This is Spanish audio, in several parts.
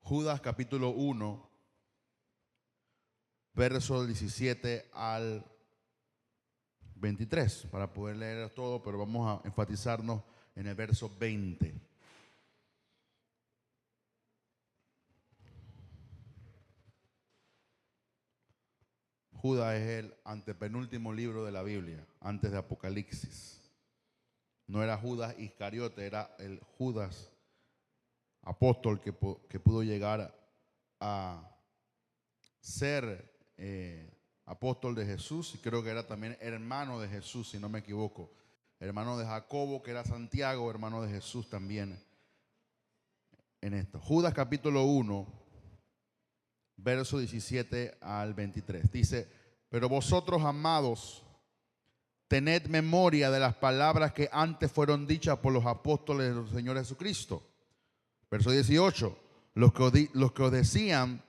Judas capítulo 1, verso 17 al 23, para poder leer todo, pero vamos a enfatizarnos en el verso 20. Judas es el antepenúltimo libro de la Biblia, antes de Apocalipsis. No era Judas Iscariote, era el Judas apóstol que pudo llegar a ser apóstol de Jesús, y creo que era también hermano de Jesús, si no me equivoco. Hermano de Jacobo, que era Santiago, hermano de Jesús también en esto. Judas capítulo 1, verso 17 al 23. Dice: pero vosotros, amados, tened memoria de las palabras que antes fueron dichas por los apóstoles del Señor Jesucristo. Verso 18. Los que os decían: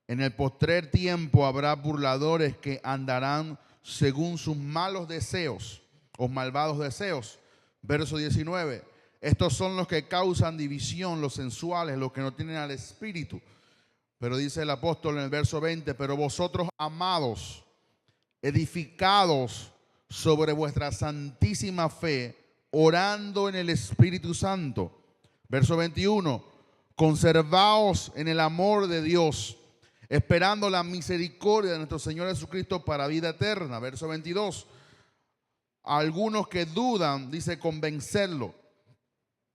en el postrer tiempo habrá burladores que andarán según sus malos deseos o malvados deseos. Verso 19. Estos son los que causan división, los sensuales, los que no tienen al Espíritu. Pero dice el apóstol en el verso 20: pero vosotros, amados, edificados sobre vuestra santísima fe, orando en el Espíritu Santo. Verso 21: conservaos en el amor de Dios, esperando la misericordia de nuestro Señor Jesucristo para vida eterna. Verso 22: a algunos que dudan, dice, convencerlo.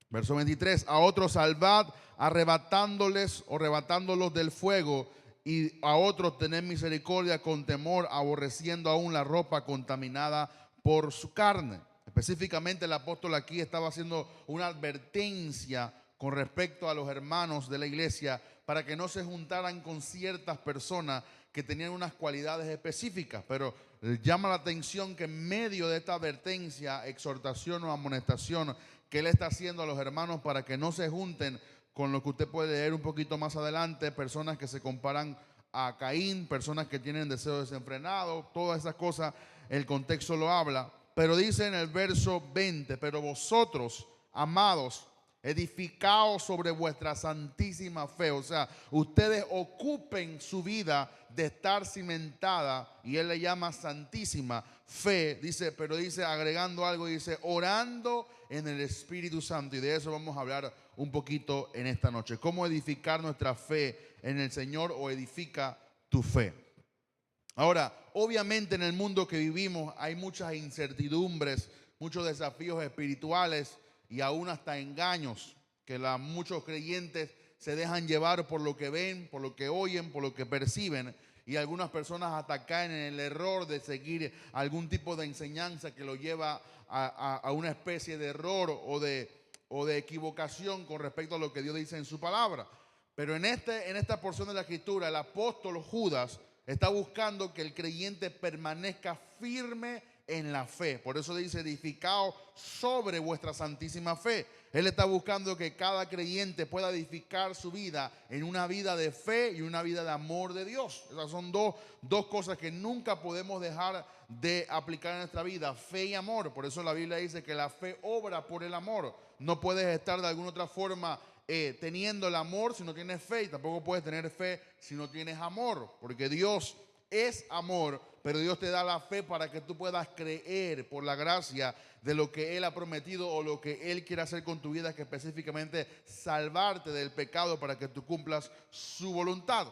Verso 23: a otros salvad, arrebatándolos del fuego, y a otros tened misericordia con temor, aborreciendo aún la ropa contaminada por su carne. Específicamente el apóstol aquí estaba haciendo una advertencia con respecto a los hermanos de la iglesia para que no se juntaran con ciertas personas que tenían unas cualidades específicas. Pero llama la atención que en medio de esta advertencia, exhortación o amonestación que él está haciendo a los hermanos para que no se junten con lo que usted puede leer un poquito más adelante, personas que se comparan a Caín, personas que tienen deseos desenfrenados, todas esas cosas, el contexto lo habla. Pero dice en el verso 20: pero vosotros, amados, edificaos sobre vuestra santísima fe. O sea, ustedes ocupen su vida de estar cimentada, y él le llama santísima fe, dice, pero dice, agregando algo, dice, orando en el Espíritu Santo. Y de eso vamos a hablar un poquito en esta noche. ¿Cómo edificar nuestra fe en el Señor, o edifica tu fe? Ahora, obviamente en el mundo que vivimos hay muchas incertidumbres, muchos desafíos espirituales y aún hasta engaños que muchos creyentes se dejan llevar por lo que ven, por lo que oyen, por lo que perciben, y algunas personas hasta caen en el error de seguir algún tipo de enseñanza que lo lleva a una especie de error o de equivocación con respecto a lo que Dios dice en su palabra. Pero en esta porción de la Escritura, el apóstol Judas está buscando que el creyente permanezca firme en la fe. Por eso dice, edificaos sobre vuestra santísima fe. Él está buscando que cada creyente pueda edificar su vida en una vida de fe y una vida de amor de Dios. Esas son dos cosas que nunca podemos dejar de aplicar en nuestra vida: fe y amor. Por eso la Biblia dice que la fe obra por el amor. No puedes estar de alguna otra forma teniendo el amor si no tienes fe, y tampoco puedes tener fe si no tienes amor, porque Dios es amor, pero Dios te da la fe para que tú puedas creer por la gracia de lo que Él ha prometido o lo que Él quiere hacer con tu vida, que específicamente salvarte del pecado para que tú cumplas su voluntad.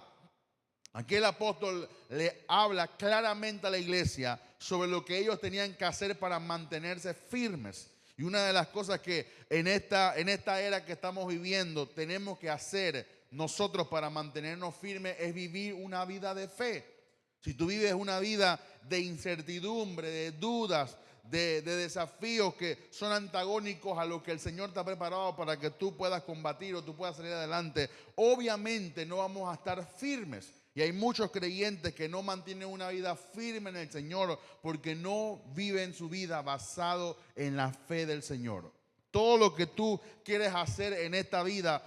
Aquí el apóstol le habla claramente a la iglesia sobre lo que ellos tenían que hacer para mantenerse firmes. Y una de las cosas que en esta era que estamos viviendo tenemos que hacer nosotros para mantenernos firmes es vivir una vida de fe. Si tú vives una vida de incertidumbre, de dudas, de desafíos que son antagónicos a lo que el Señor te ha preparado para que tú puedas combatir o tú puedas salir adelante, obviamente no vamos a estar firmes. Y hay muchos creyentes que no mantienen una vida firme en el Señor porque no viven su vida basado en la fe del Señor. Todo lo que tú quieres hacer en esta vida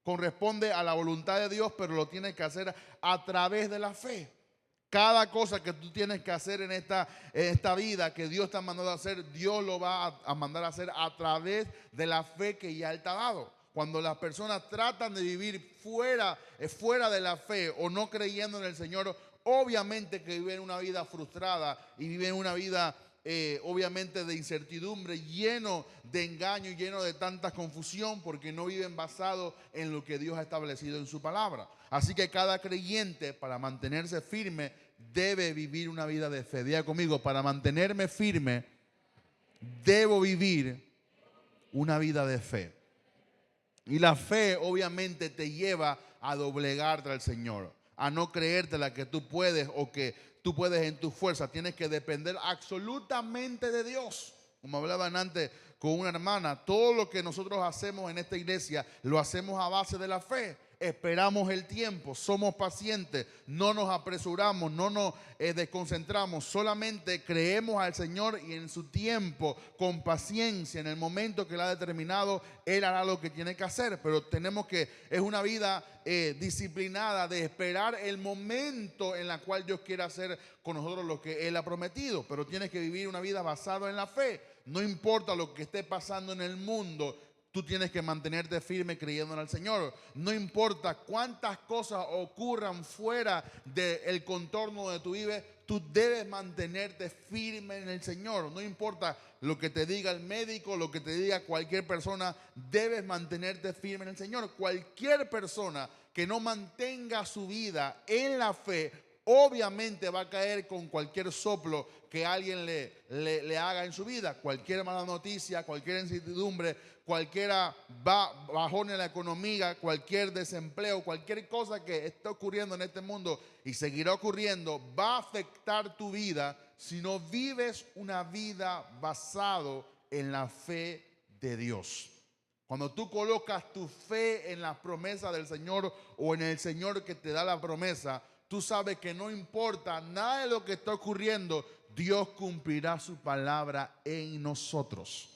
corresponde a la voluntad de Dios, pero lo tienes que hacer a través de la fe. Cada cosa que tú tienes que hacer en esta vida que Dios te ha mandado a hacer, Dios lo va a mandar a hacer a través de la fe que ya Él te ha dado. cuando las personas tratan de vivir fuera de la fe o no creyendo en el Señor, obviamente que viven una vida frustrada y viven una vida obviamente de incertidumbre, lleno de engaño y lleno de tanta confusión, porque no viven basado en lo que Dios ha establecido en su palabra. Así que cada creyente, para mantenerse firme, debe vivir una vida de fe. Diga conmigo: para mantenerme firme, debo vivir una vida de fe. Y la fe obviamente te lleva a doblegarte al Señor, a no creerte la que tú puedes o que tú puedes en tu fuerza. Tienes que depender absolutamente de Dios. Como hablaban antes con una hermana, todo lo que nosotros hacemos en esta iglesia lo hacemos a base de la fe. Esperamos el tiempo, somos pacientes, no nos apresuramos, no nos desconcentramos, solamente creemos al Señor y en su tiempo, con paciencia, en el momento que Él ha determinado, Él hará lo que tiene que hacer. Pero es una vida disciplinada de esperar el momento en la cual Dios quiere hacer con nosotros lo que Él ha prometido. Pero tienes que vivir una vida basada en la fe. No importa lo que esté pasando en el mundo, tú tienes que mantenerte firme creyendo en el Señor. No importa cuántas cosas ocurran fuera del contorno donde tú vives, tú debes mantenerte firme en el Señor. No importa lo que te diga el médico, lo que te diga cualquier persona, debes mantenerte firme en el Señor. Cualquier persona que no mantenga su vida en la fe, obviamente va a caer con cualquier soplo que alguien le haga en su vida. Cualquier mala noticia, cualquier incertidumbre, cualquier bajón en la economía, cualquier desempleo, cualquier cosa que esté ocurriendo en este mundo y seguirá ocurriendo, va a afectar tu vida si no vives una vida basado en la fe de Dios. Cuando tú colocas tu fe en las promesas del Señor o en el Señor que te da la promesa, tú sabes que no importa nada de lo que está ocurriendo, Dios cumplirá su palabra en nosotros.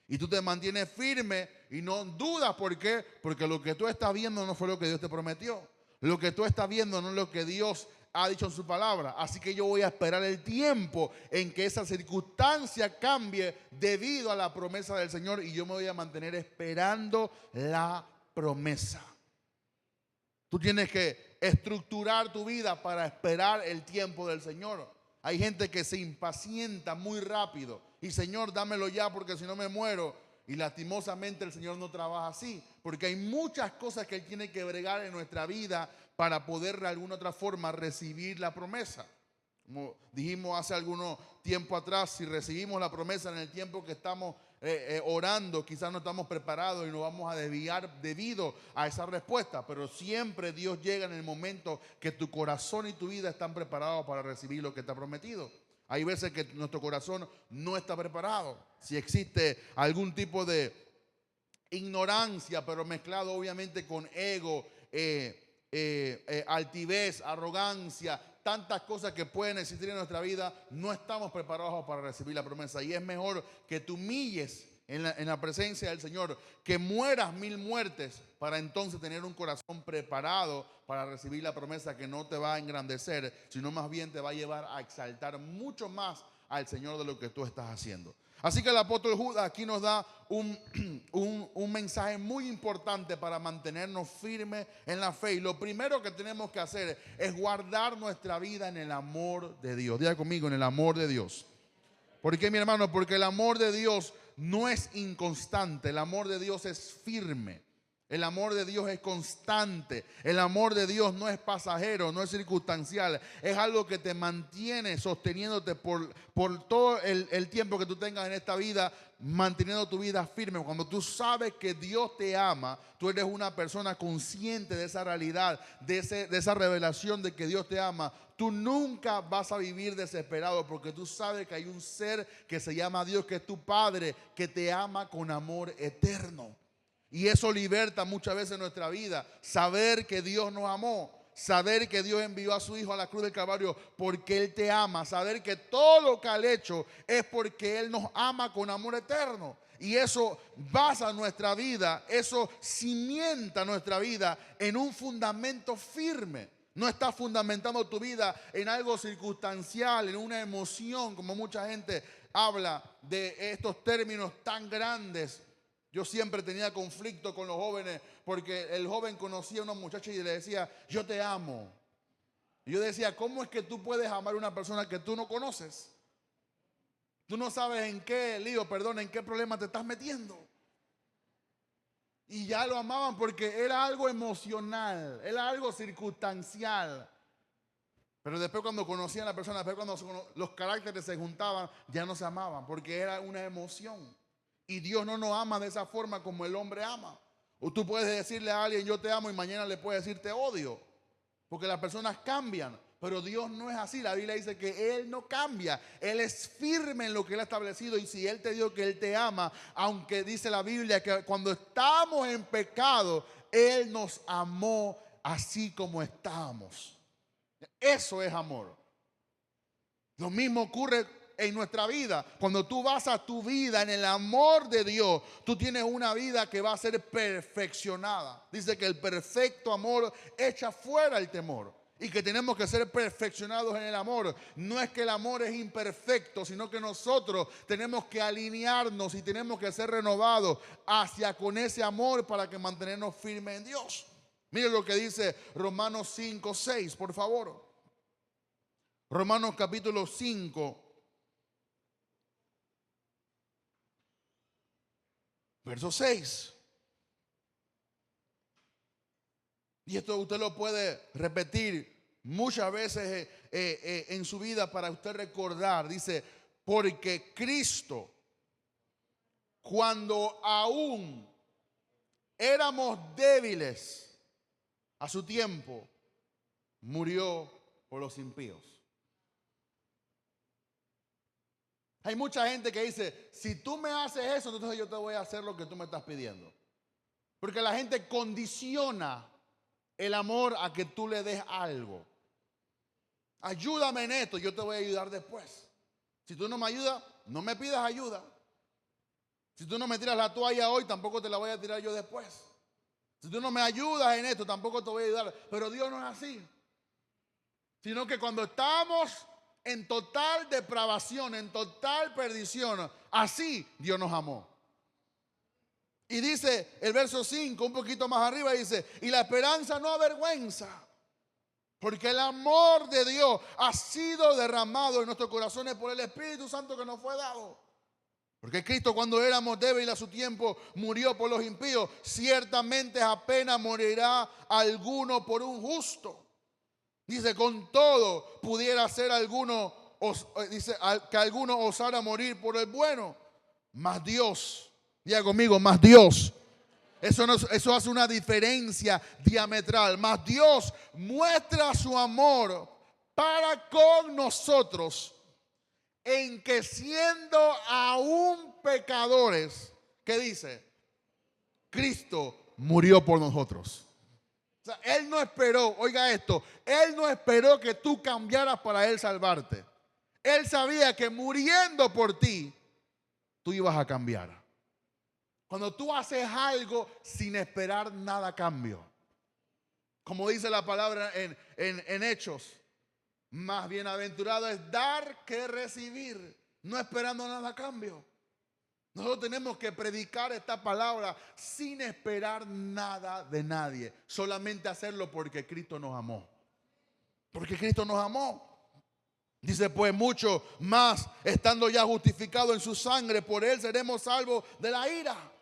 Y tú te mantienes firme y no dudas. ¿Por qué? Porque lo que tú estás viendo no fue lo que Dios te prometió. Lo que tú estás viendo no es lo que Dios ha dicho en su palabra. Así que yo voy a esperar el tiempo en que esa circunstancia cambie debido a la promesa del Señor, y yo me voy a mantener esperando la promesa. Tú tienes que estructurar tu vida para esperar el tiempo del Señor. Hay gente que se impacienta muy rápido y: Señor, dámelo ya porque si no me muero. Y lastimosamente el Señor no trabaja así, porque hay muchas cosas que Él tiene que bregar en nuestra vida para poder de alguna otra forma recibir la promesa. Como dijimos hace algunos tiempo atrás, si recibimos la promesa en el tiempo que estamos orando, quizás no estamos preparados y nos vamos a desviar debido a esa respuesta. Pero siempre Dios llega en el momento que tu corazón y tu vida están preparados para recibir lo que te ha prometido. Hay veces que nuestro corazón no está preparado. Si existe algún tipo de ignorancia, pero mezclado obviamente con ego, altivez, arrogancia, tantas cosas que pueden existir en nuestra vida, no estamos preparados para recibir la promesa. Y es mejor que te humilles en la presencia del Señor, que mueras 1000 muertes, para entonces tener un corazón preparado para recibir la promesa, que no te va a engrandecer, sino más bien te va a llevar a exaltar mucho más al Señor de lo que tú estás haciendo. Así que el apóstol Judas aquí nos da un mensaje muy importante para mantenernos firmes en la fe. Y lo primero que tenemos que hacer es guardar nuestra vida en el amor de Dios. Diga conmigo: en el amor de Dios. ¿Por qué, mi hermano? Porque el amor de Dios no es inconstante. El amor de Dios es firme. El amor de Dios es constante. El amor de Dios no es pasajero, no es circunstancial. Es algo que te mantiene sosteniéndote por todo el tiempo que tú tengas en esta vida, manteniendo tu vida firme. Cuando tú sabes que Dios te ama, tú eres una persona consciente de esa realidad, de esa revelación de que Dios te ama. Tú nunca vas a vivir desesperado, porque tú sabes que hay un ser que se llama Dios, que es tu Padre, que te ama con amor eterno. Y eso liberta muchas veces nuestra vida. Saber que Dios nos amó, saber que Dios envió a su Hijo a la cruz del Calvario porque Él te ama, saber que todo lo que ha hecho es porque Él nos ama con amor eterno. Y eso basa nuestra vida, eso cimienta nuestra vida en un fundamento firme. No estás fundamentando tu vida en algo circunstancial, en una emoción, como mucha gente habla de estos términos tan grandes Yo siempre tenía conflicto con los jóvenes porque el joven conocía a una muchacha y le decía, yo te amo. Y yo decía, ¿cómo es que tú puedes amar a una persona que tú no conoces? Tú no sabes en qué lío, en qué problema te estás metiendo. Y ya lo amaban porque era algo emocional, era algo circunstancial. Pero después cuando conocían a la persona, después cuando los caracteres se juntaban, ya no se amaban porque era una emoción. Y Dios no nos ama de esa forma como el hombre ama. O tú puedes decirle a alguien yo te amo y mañana le puedes decir te odio. Porque las personas cambian. Pero Dios no es así. La Biblia dice que Él no cambia. Él es firme en lo que Él ha establecido. Y si Él te dijo que Él te ama, aunque dice la Biblia que cuando estamos en pecado, Él nos amó así como estábamos. Eso es amor. Lo mismo ocurre en nuestra vida. Cuando tú vas a tu vida en el amor de Dios, tú tienes una vida que va a ser perfeccionada. Dice que el perfecto amor echa fuera el temor. Y que tenemos que ser perfeccionados en el amor. No es que el amor es imperfecto, sino que nosotros tenemos que alinearnos y tenemos que ser renovados hacia con ese amor para que mantenernos firmes en Dios. Miren lo que dice Romanos 5:6, por favor. Romanos capítulo 5. Verso 6. Y esto usted lo puede repetir muchas veces en su vida para usted recordar. Dice, porque Cristo, cuando aún éramos débiles a su tiempo, murió por los impíos. Hay mucha gente que dice, si tú me haces eso, entonces yo te voy a hacer lo que tú me estás pidiendo. Porque la gente condiciona el amor a que tú le des algo. Ayúdame en esto, yo te voy a ayudar después. Si tú no me ayudas, no me pidas ayuda. Si tú no me tiras la toalla hoy, tampoco te la voy a tirar yo después. Si tú no me ayudas en esto, tampoco te voy a ayudar. Pero Dios no es así. Sino que cuando estamos en total depravación, en total perdición, así Dios nos amó. Y dice el verso 5, un poquito más arriba, dice, y la esperanza no avergüenza, porque el amor de Dios ha sido derramado en nuestros corazones por el Espíritu Santo que nos fue dado. Porque Cristo, cuando éramos débiles a su tiempo, murió por los impíos. Ciertamente apenas morirá alguno por un justo. Dice, con todo pudiera ser alguno, dice, que alguno osara morir por el bueno. Mas Dios, diga conmigo, mas Dios. Eso hace una diferencia diametral. Mas Dios muestra su amor para con nosotros en que siendo aún pecadores, ¿qué dice? Cristo murió por nosotros. O sea, Él no esperó, oiga esto, Él no esperó que tú cambiaras para Él salvarte. Él sabía que muriendo por ti, tú ibas a cambiar. Cuando tú haces algo sin esperar nada a cambio, como dice la palabra en Hechos, más bienaventurado es dar que recibir, no esperando nada a cambio. Nosotros tenemos que predicar esta palabra sin esperar nada de nadie, solamente hacerlo porque Cristo nos amó. Porque Cristo nos amó. Dice, pues mucho más, estando ya justificados en su sangre, por Él seremos salvos de la ira.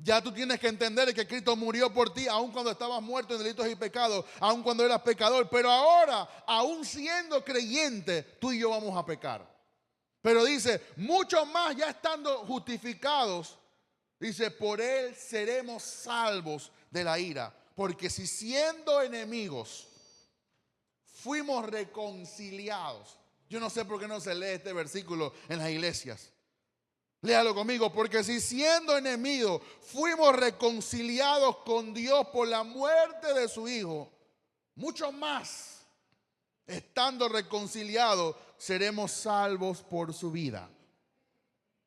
Ya tú tienes que entender que Cristo murió por ti, aun cuando estabas muerto en delitos y pecados, aun cuando eras pecador. Pero ahora, aun siendo creyente, tú y yo vamos a pecar. Pero dice, mucho más ya estando justificados, dice, por Él seremos salvos de la ira. Porque si siendo enemigos fuimos reconciliados. Yo no sé por qué no se lee este versículo en las iglesias. Léalo conmigo, porque si siendo enemigos fuimos reconciliados con Dios por la muerte de su Hijo, mucho más, estando reconciliados, seremos salvos por su vida.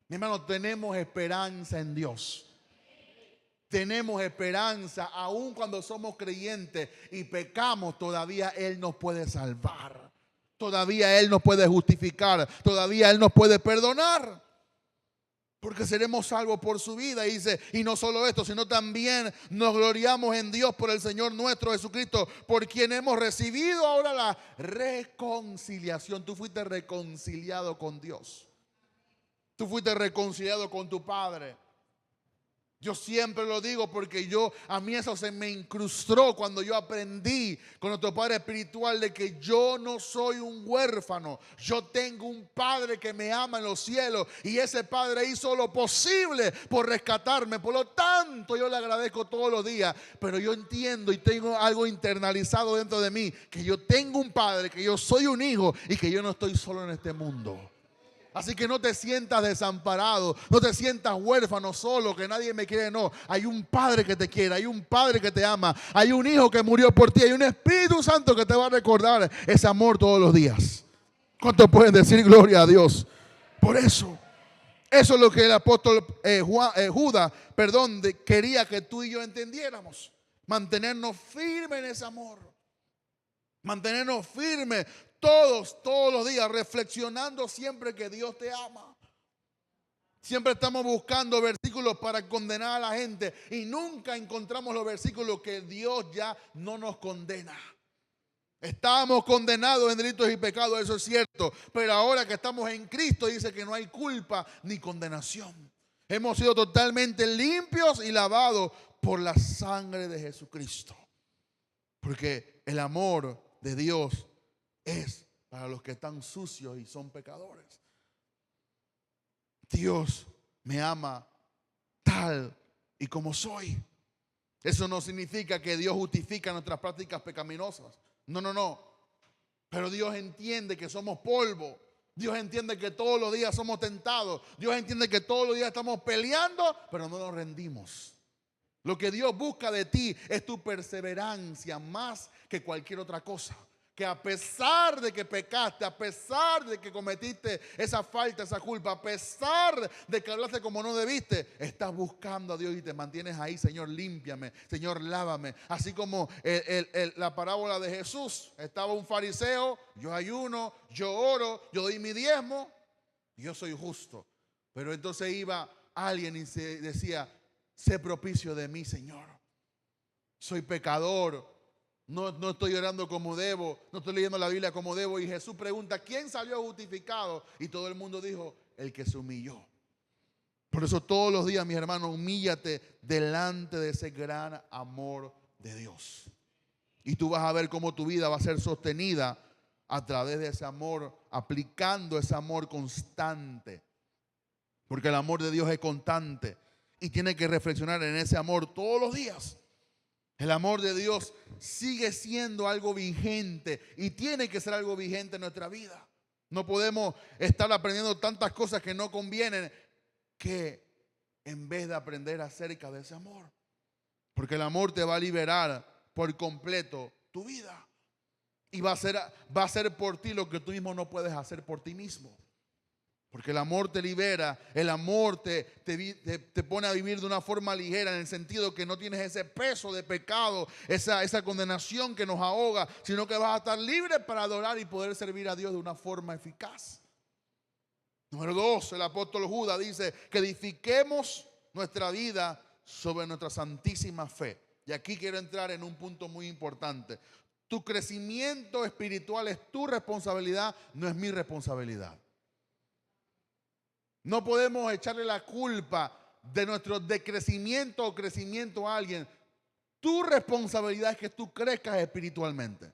Mi hermano, tenemos esperanza en Dios. Tenemos esperanza, aun cuando somos creyentes y pecamos, todavía Él nos puede salvar. Todavía Él nos puede justificar. Todavía Él nos puede perdonar. porque seremos salvos por su vida. Y dice, y no solo esto, sino también nos gloriamos en Dios por el Señor nuestro Jesucristo, por quien hemos recibido ahora la reconciliación. Tú fuiste reconciliado con Dios. Tú fuiste reconciliado con tu Padre. Yo siempre lo digo porque a mí eso se me incrustó cuando yo aprendí con nuestro Padre Espiritual de que yo no soy un huérfano. Yo tengo un Padre que me ama en los cielos y ese Padre hizo lo posible por rescatarme. Por lo tanto, yo le agradezco todos los días, pero yo entiendo y tengo algo internalizado dentro de mí, que yo tengo un Padre, que yo soy un hijo y que yo no estoy solo en este mundo. Así que no te sientas desamparado, no te sientas huérfano, solo, que nadie me quiere. No, hay un Padre que te quiere, hay un Padre que te ama, hay un Hijo que murió por ti, hay un Espíritu Santo que te va a recordar ese amor todos los días. ¿Cuántos pueden decir gloria a Dios? Por eso es lo que el apóstol Judas quería que tú y yo entendiéramos. Mantenernos firmes en ese amor. Mantenernos firmes todos los días, reflexionando siempre que Dios te ama. Siempre estamos buscando versículos para condenar a la gente y nunca encontramos los versículos que Dios ya no nos condena. Estábamos condenados en delitos y pecados, eso es cierto, pero ahora que estamos en Cristo dice que no hay culpa ni condenación. Hemos sido totalmente limpios y lavados por la sangre de Jesucristo. Porque el amor de Dios es para los que están sucios y son pecadores. Dios me ama tal y como soy. Eso no significa que Dios justifica nuestras prácticas pecaminosas. No. Pero Dios entiende que somos polvo. Dios entiende que todos los días somos tentados. Dios entiende que todos los días estamos peleando, pero no nos rendimos. Lo que Dios busca de ti es tu perseverancia más que cualquier otra cosa. Que a pesar de que pecaste, a pesar de que cometiste esa falta, esa culpa, a pesar de que hablaste como no debiste, estás buscando a Dios y te mantienes ahí. Señor, límpiame, Señor, lávame. Así como la parábola de Jesús, estaba un fariseo, yo ayuno, yo oro, yo doy mi diezmo, yo soy justo. Pero entonces iba alguien y se decía, sé propicio de mí, Señor. Soy pecador. No estoy orando como debo, no estoy leyendo la Biblia como debo. Y Jesús pregunta, ¿quién salió justificado? Y todo el mundo dijo, el que se humilló. Por eso todos los días, mis hermanos, humíllate delante de ese gran amor de Dios. Y tú vas a ver cómo tu vida va a ser sostenida a través de ese amor, aplicando ese amor constante. Porque el amor de Dios es constante y tiene que reflexionar en ese amor todos los días. El amor de Dios sigue siendo algo vigente y tiene que ser algo vigente en nuestra vida. No podemos estar aprendiendo tantas cosas que no convienen, que en vez de aprender acerca de ese amor. Porque el amor te va a liberar por completo tu vida. Y va a ser por ti lo que tú mismo no puedes hacer por ti mismo. Porque el amor te libera, el amor te pone a vivir de una forma ligera, en el sentido que no tienes ese peso de pecado, esa condenación que nos ahoga, sino que vas a estar libre para adorar y poder servir a Dios de una forma eficaz. Número 2, el apóstol Judas dice que edifiquemos nuestra vida sobre nuestra santísima fe. Y aquí quiero entrar en un punto muy importante. Tu crecimiento espiritual es tu responsabilidad, no es mi responsabilidad. No podemos echarle la culpa de nuestro decrecimiento o crecimiento a alguien. Tu responsabilidad es que tú crezcas espiritualmente.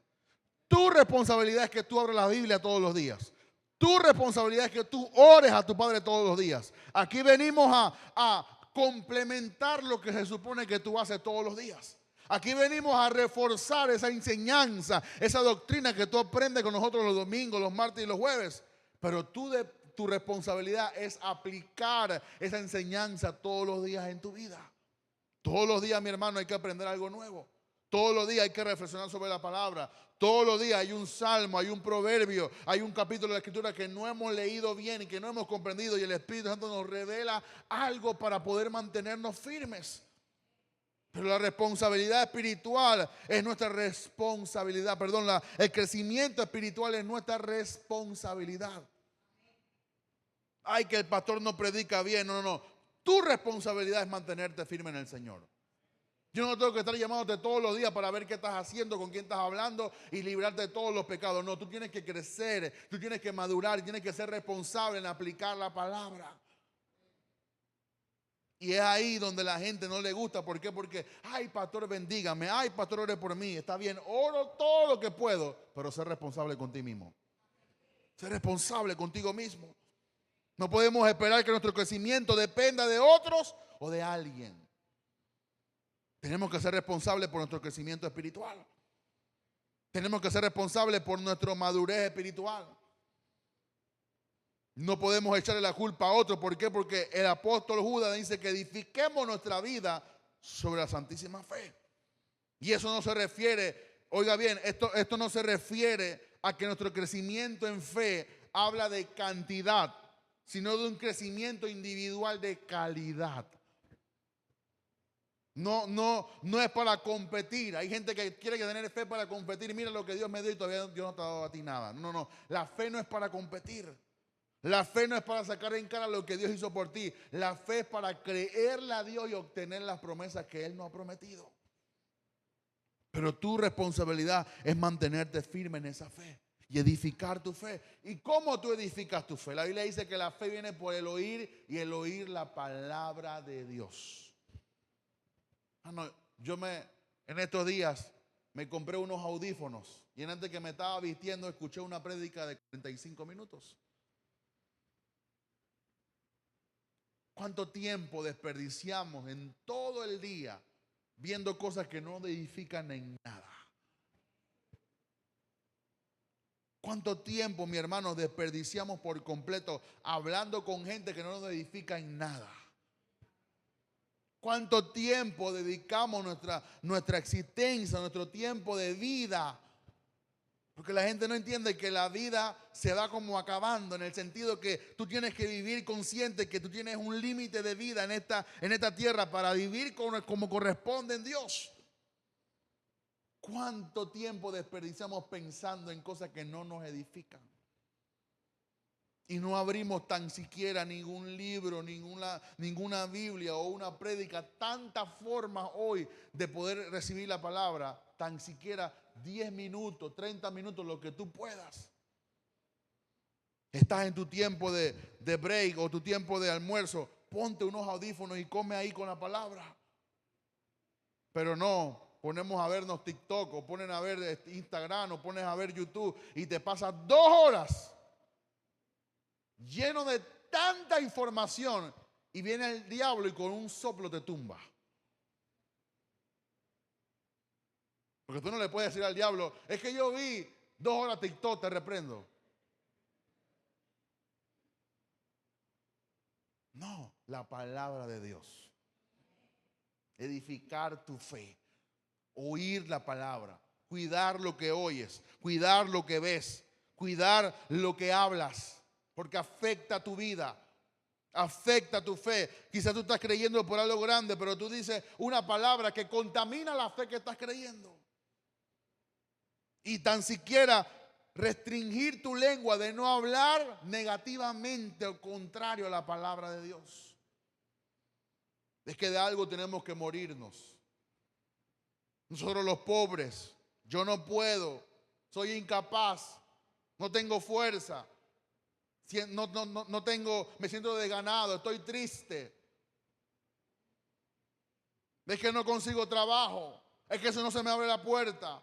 Tu responsabilidad es que tú abras la Biblia todos los días. Tu responsabilidad es que tú ores a tu Padre todos los días. Aquí venimos a complementar lo que se supone que tú haces todos los días. Aquí venimos a reforzar esa enseñanza, esa doctrina que tú aprendes con nosotros los domingos, los martes y los jueves. Pero tu responsabilidad es aplicar esa enseñanza todos los días en tu vida. Todos los días, mi hermano, hay que aprender algo nuevo. Todos los días hay que reflexionar sobre la palabra. Todos los días hay un salmo, hay un proverbio, hay un capítulo de la Escritura que no hemos leído bien y que no hemos comprendido, y el Espíritu Santo nos revela algo para poder mantenernos firmes. Pero la responsabilidad espiritual es nuestra responsabilidad. El crecimiento espiritual es nuestra responsabilidad. Ay, que el pastor no predica bien. No. Tu responsabilidad es mantenerte firme en el Señor. Yo no tengo que estar llamándote todos los días para ver qué estás haciendo, con quién estás hablando y librarte de todos los pecados. No, tú tienes que crecer, tú tienes que madurar, tienes que ser responsable en aplicar la palabra. Y es ahí donde la gente no le gusta. ¿Por qué? Porque, ay, pastor, bendígame. Ay, pastor, ore por mí. Está bien, oro todo lo que puedo, pero ser responsable contigo mismo. Ser responsable contigo mismo. No podemos esperar que nuestro crecimiento dependa de otros o de alguien. Tenemos que ser responsables por nuestro crecimiento espiritual. Tenemos que ser responsables por nuestra madurez espiritual. No podemos echarle la culpa a otro. ¿Por qué? Porque el apóstol Judas dice que edifiquemos nuestra vida sobre la santísima fe. Y eso no se refiere, oiga bien, esto no se refiere a que nuestro crecimiento en fe habla de cantidad, sino de un crecimiento individual de calidad. No es para competir. Hay gente que quiere tener fe para competir. Mira lo que Dios me dio y todavía Dios no te ha dado a ti nada. No. La fe no es para competir. La fe no es para sacar en cara lo que Dios hizo por ti. La fe es para creerle a Dios y obtener las promesas que Él nos ha prometido. Pero tu responsabilidad es mantenerte firme en esa fe y edificar tu fe. ¿Y cómo tú edificas tu fe? La Biblia dice que la fe viene por el oír y el oír la palabra de Dios. En estos días me compré unos audífonos y antes que me estaba vistiendo escuché una prédica de 45 minutos. ¿Cuánto tiempo desperdiciamos en todo el día viendo cosas que no edifican en nada? ¿Cuánto tiempo, mi hermano, desperdiciamos por completo hablando con gente que no nos edifica en nada? ¿Cuánto tiempo dedicamos nuestra existencia, nuestro tiempo de vida? Porque la gente no entiende que la vida se va como acabando, en el sentido que tú tienes que vivir consciente que tú tienes un límite de vida en esta tierra para vivir como corresponde en Dios. ¿Cuánto tiempo desperdiciamos pensando en cosas que no nos edifican? Y no abrimos tan siquiera ningún libro, ninguna Biblia o una prédica. Tantas formas hoy de poder recibir la palabra. Tan siquiera 10 minutos, 30 minutos, lo que tú puedas. Estás en tu tiempo de break o tu tiempo de almuerzo. Ponte unos audífonos y come ahí con la palabra. Pero no, ponemos a vernos TikTok o ponen a ver Instagram o pones a ver YouTube y te pasas 2 horas lleno de tanta información y viene el diablo y con un soplo te tumba. Porque tú no le puedes decir al diablo, es que yo vi 2 horas TikTok, te reprendo. No, la palabra de Dios. Edificar tu fe, oír la palabra, cuidar lo que oyes, cuidar lo que ves, cuidar lo que hablas. Porque afecta tu vida, afecta tu fe. Quizás tú estás creyendo por algo grande, pero tú dices una palabra que contamina la fe que estás creyendo. Y tan siquiera restringir tu lengua de no hablar negativamente o contrario a la palabra de Dios. Es que de algo tenemos que morirnos. Nosotros los pobres, yo no puedo, soy incapaz, no tengo fuerza. No tengo, me siento desganado, estoy triste. Es que no consigo trabajo, es que eso no se me abre la puerta.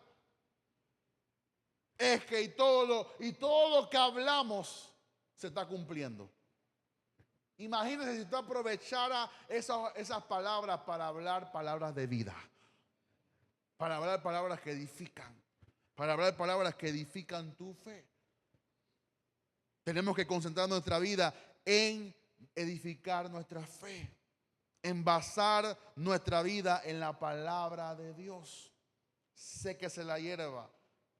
Es que y todo lo que hablamos se está cumpliendo. Imagínense si tú aprovechara esas palabras para hablar palabras de vida, para hablar palabras que edifican, para hablar palabras que edifican tu fe. Tenemos que concentrar nuestra vida en edificar nuestra fe, en basar nuestra vida en la palabra de Dios. Séquese la hierba,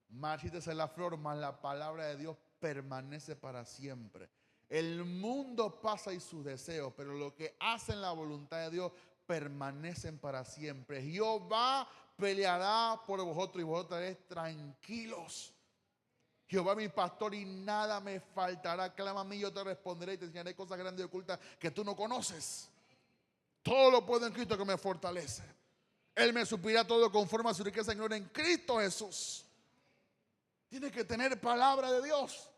marchítese la flor, mas la palabra de Dios permanece para siempre. El mundo pasa y sus deseos, pero lo que hacen la voluntad de Dios permanecen para siempre. Jehová peleará por vosotros y vosotros estaréis tranquilos. Jehová mi pastor y nada me faltará. Clama a mí, yo te responderé y te enseñaré cosas grandes y ocultas que tú no conoces. Todo lo puedo en Cristo que me fortalece. Él me suplirá todo conforme a su riqueza en gloria en Cristo Jesús. Tienes que tener palabra de Dios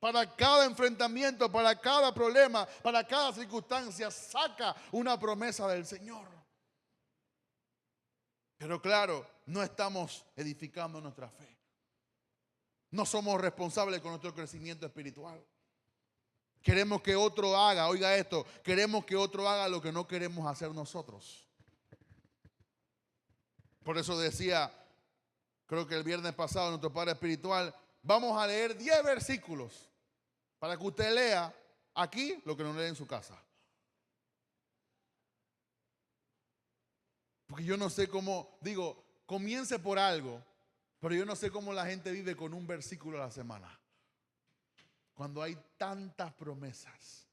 para cada enfrentamiento, para cada problema, para cada circunstancia. Saca una promesa del Señor. Pero claro, no estamos edificando nuestra fe. No somos responsables con nuestro crecimiento espiritual. Queremos que otro haga, oiga esto, queremos que otro haga lo que no queremos hacer nosotros. Por eso decía, creo que el viernes pasado, nuestro padre espiritual, vamos a leer 10 versículos para que usted lea aquí lo que no lee en su casa. Porque yo no sé cómo, digo, comience por algo, pero yo no sé cómo la gente vive con un versículo a la semana. Cuando hay tantas promesas,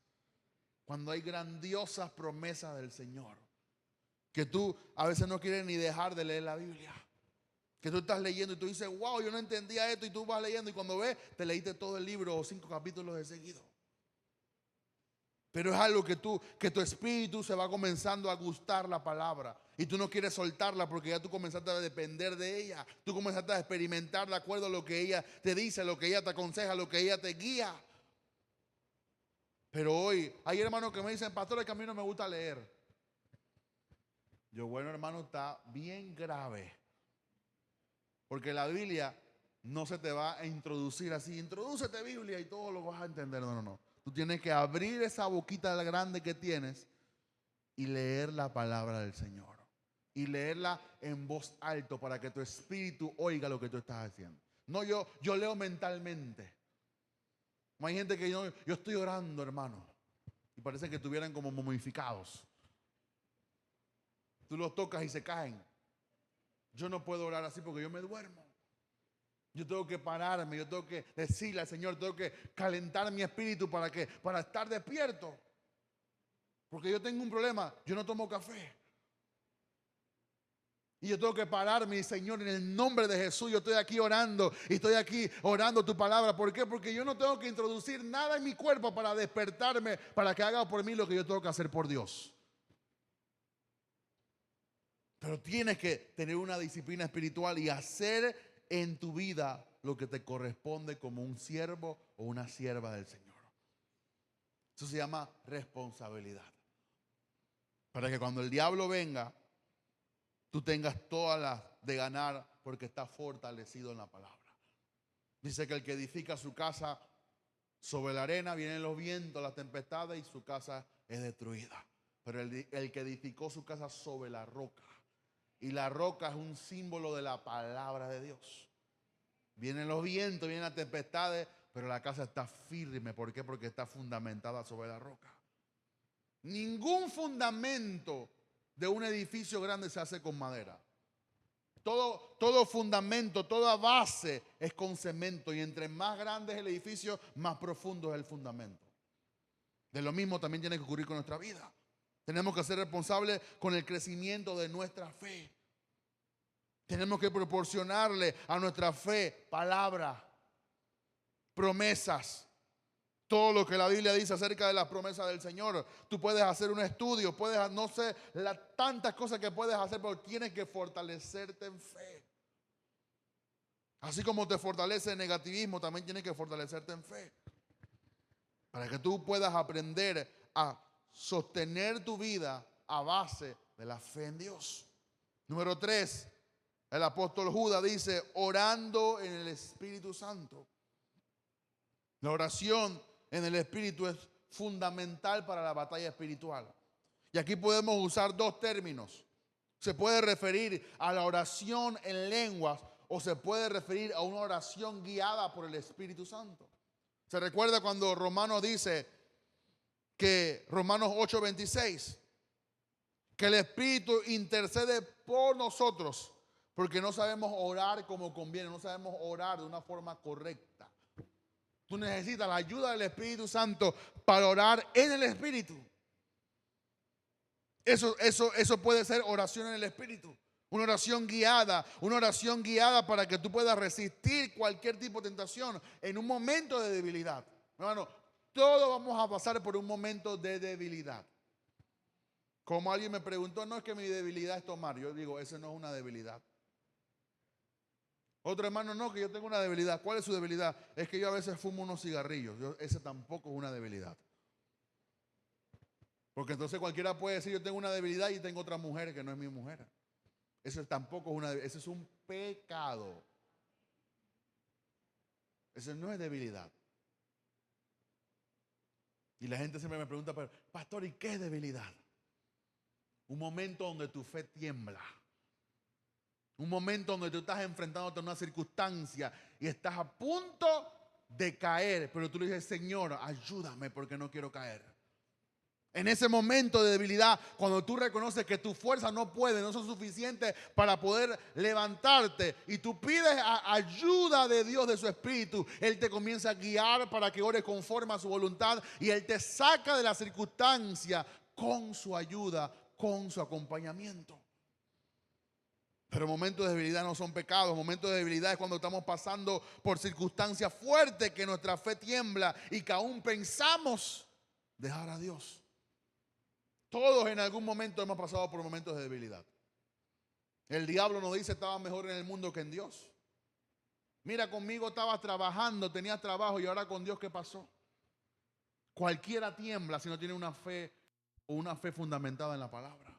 cuando hay grandiosas promesas del Señor, que tú a veces no quieres ni dejar de leer la Biblia. Que tú estás leyendo y tú dices, wow, yo no entendía esto, y tú vas leyendo y cuando ves, te leíste todo el libro o 5 capítulos de seguido. Pero es algo que tu espíritu se va comenzando a gustar la palabra y tú no quieres soltarla porque ya tú comenzaste a depender de ella. Tú comenzaste a experimentar de acuerdo a lo que ella te dice, lo que ella te aconseja, lo que ella te guía. Pero hoy hay hermanos que me dicen, pastor, es que a mí no me gusta leer. Yo, bueno, hermano, está bien grave. Porque la Biblia no se te va a introducir así. Introdúcete Biblia y todo lo vas a entender. No, no, no. Tú tienes que abrir esa boquita grande que tienes y leer la palabra del Señor. Y leerla en voz alta para que tu espíritu oiga lo que tú estás haciendo. No, yo leo mentalmente. Hay gente que yo estoy orando, hermano, y parece que estuvieran como momificados. Tú los tocas y se caen. Yo no puedo orar así porque yo me duermo. Yo tengo que pararme, yo tengo que decirle al Señor, tengo que calentar mi espíritu para estar despierto. Porque yo tengo un problema, yo no tomo café. Y yo tengo que pararme y Señor, en el nombre de Jesús, yo estoy aquí orando y estoy aquí orando tu palabra. ¿Por qué? Porque yo no tengo que introducir nada en mi cuerpo para despertarme, para que haga por mí lo que yo tengo que hacer por Dios. Pero tienes que tener una disciplina espiritual y hacer en tu vida lo que te corresponde como un siervo o una sierva del Señor. Eso se llama responsabilidad. Para que cuando el diablo venga, tú tengas todas las de ganar porque estás fortalecido en la palabra. Dice que el que edifica su casa sobre la arena, vienen los vientos, las tempestades y su casa es destruida. Pero el que edificó su casa sobre la roca, y la roca es un símbolo de la palabra de Dios. Vienen los vientos, vienen las tempestades, pero la casa está firme. ¿Por qué? Porque está fundamentada sobre la roca. Ningún fundamento de un edificio grande se hace con madera. Todo fundamento, toda base es con cemento. Y entre más grande es el edificio, más profundo es el fundamento. De lo mismo también tiene que ocurrir con nuestra vida. Tenemos que ser responsables con el crecimiento de nuestra fe. Tenemos que proporcionarle a nuestra fe palabra, promesas, todo lo que la Biblia dice acerca de las promesas del Señor. Tú puedes hacer un estudio, puedes, no sé, tantas cosas que puedes hacer, pero tienes que fortalecerte en fe. Así como te fortalece el negativismo, también tienes que fortalecerte en fe. Para que tú puedas aprender a sostener tu vida a base de la fe en Dios. Número 3, el apóstol Judas dice, orando en el Espíritu Santo. La oración en el Espíritu es fundamental para la batalla espiritual. Y aquí podemos usar dos términos. Se puede referir a la oración en lenguas o se puede referir a una oración guiada por el Espíritu Santo. ¿Se recuerda cuando Romanos dice que Romanos 8:26, que el Espíritu intercede por nosotros porque no sabemos orar como conviene, no sabemos orar de una forma correcta? Tú necesitas la ayuda del Espíritu Santo para orar en el Espíritu. Eso puede ser oración en el Espíritu. Una oración guiada para que tú puedas resistir cualquier tipo de tentación en un momento de debilidad. Hermano, todos vamos a pasar por un momento de debilidad. Como alguien me preguntó, no es que mi debilidad es tomar. Yo digo, esa no es una debilidad. Otro hermano, no, que yo tengo una debilidad. ¿Cuál es su debilidad? Es que yo a veces fumo unos cigarrillos. Esa tampoco es una debilidad. Porque entonces cualquiera puede decir, yo tengo una debilidad y tengo otra mujer que no es mi mujer. Eso tampoco es una debilidad. Eso es un pecado. Eso no es debilidad. Y la gente siempre me pregunta, pero, pastor, ¿y qué es debilidad? Un momento donde tu fe tiembla. Un momento donde tú estás enfrentándote a una circunstancia y estás a punto de caer, pero tú le dices, Señor, ayúdame porque no quiero caer. En ese momento de debilidad, cuando tú reconoces que tu fuerza no puede, no son suficientes para poder levantarte y tú pides ayuda de Dios, de su Espíritu, Él te comienza a guiar para que ores conforme a su voluntad y Él te saca de la circunstancia con su ayuda, con su acompañamiento. Pero momentos de debilidad no son pecados. Momentos de debilidad es cuando estamos pasando por circunstancias fuertes, que nuestra fe tiembla y que aún pensamos dejar a Dios. Todos en algún momento hemos pasado por momentos de debilidad. El diablo nos dice, estaba mejor en el mundo que en Dios. Mira, conmigo estabas trabajando, tenías trabajo y ahora con Dios, ¿qué pasó? Cualquiera tiembla si no tiene una fe o una fe fundamentada en la palabra.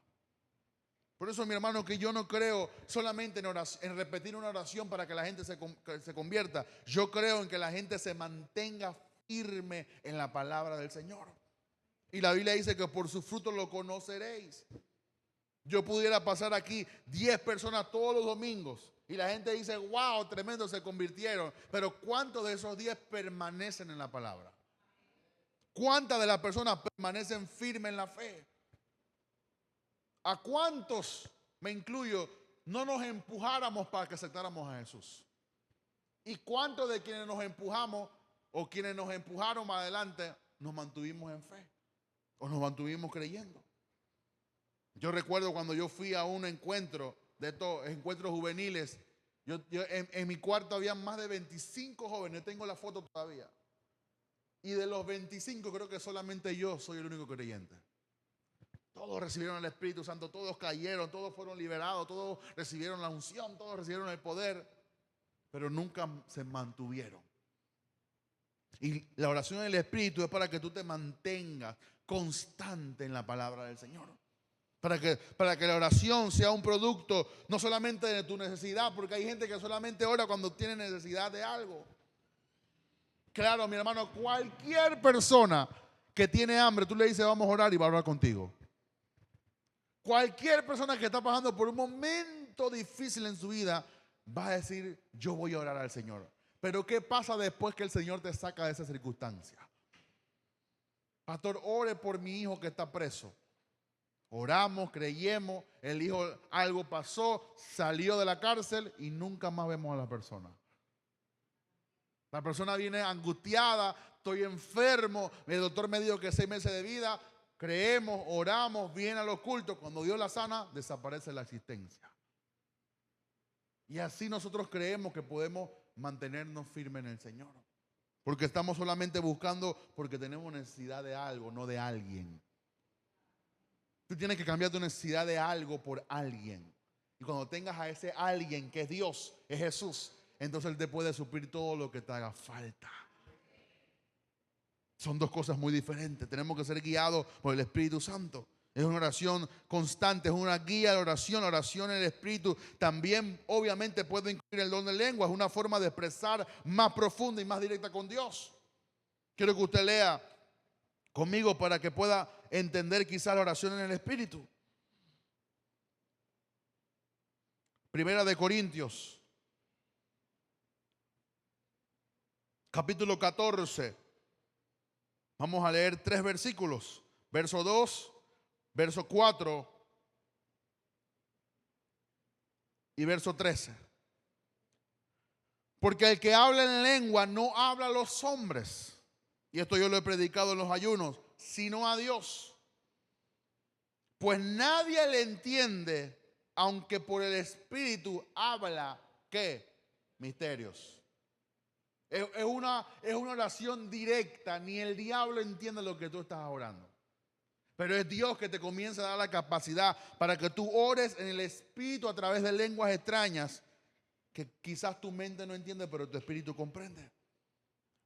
Por eso, mi hermano, que yo no creo solamente en repetir una oración para que la gente se convierta. Yo creo en que la gente se mantenga firme en la palabra del Señor. Y la Biblia dice que por sus frutos lo conoceréis. Yo pudiera pasar aquí 10 personas todos los domingos y la gente dice, wow, tremendo, se convirtieron. Pero ¿cuántos de esos 10 permanecen en la palabra? ¿Cuántas de las personas permanecen firmes en la fe? ¿A cuántos, me incluyo, no nos empujáramos para que aceptáramos a Jesús? ¿Y cuántos de quienes nos empujamos o quienes nos empujaron más adelante nos mantuvimos en fe? ¿O nos mantuvimos creyendo? Yo recuerdo cuando yo fui a un encuentro de estos encuentros juveniles, en mi cuarto había más de 25 jóvenes, tengo la foto todavía. Y de los 25 creo que solamente yo soy el único creyente. Todos recibieron el Espíritu Santo, todos cayeron, todos fueron liberados, todos recibieron la unción, todos recibieron el poder, pero nunca se mantuvieron. Y la oración en el Espíritu es para que tú te mantengas constante en la palabra del Señor. Para que la oración sea un producto no solamente de tu necesidad, porque hay gente que solamente ora cuando tiene necesidad de algo. Claro, mi hermano, cualquier persona que tiene hambre, tú le dices vamos a orar y va a orar contigo. Cualquier persona que está pasando por un momento difícil en su vida va a decir yo voy a orar al Señor. Pero ¿qué pasa después que el Señor te saca de esa circunstancia? Pastor, ore por mi hijo que está preso. Oramos, creyemos, el hijo algo pasó, salió de la cárcel y nunca más vemos a la persona. La persona viene angustiada, estoy enfermo, el doctor me dijo que 6 meses de vida, creemos, oramos, viene a los cultos, cuando Dios la sana, desaparece la existencia. Y así nosotros creemos que podemos mantenernos firmes en el Señor. Porque estamos solamente buscando porque tenemos necesidad de algo, no de alguien. Tú tienes que cambiar tu necesidad de algo por alguien. Y cuando tengas a ese alguien que es Dios, es Jesús, entonces Él te puede suplir todo lo que te haga falta. Son dos cosas muy diferentes. Tenemos que ser guiados por el Espíritu Santo. Es una oración constante, es una guía de oración. La oración en el Espíritu también obviamente puede incluir el don de lengua. Es una forma de expresar más profunda y más directa con Dios. Quiero que usted lea conmigo para que pueda entender quizás la oración en el Espíritu. Primera de Corintios, capítulo 14. Vamos a leer 3 versículos. Verso 2, verso 4 y verso 13. Porque el que habla en lengua no habla a los hombres. Y esto yo lo he predicado en los ayunos, sino a Dios. Pues nadie le entiende, aunque por el Espíritu habla, ¿qué? Misterios. Es una oración directa, ni el diablo entiende lo que tú estás orando. Pero es Dios que te comienza a dar la capacidad para que tú ores en el Espíritu a través de lenguas extrañas que quizás tu mente no entiende, pero tu espíritu comprende.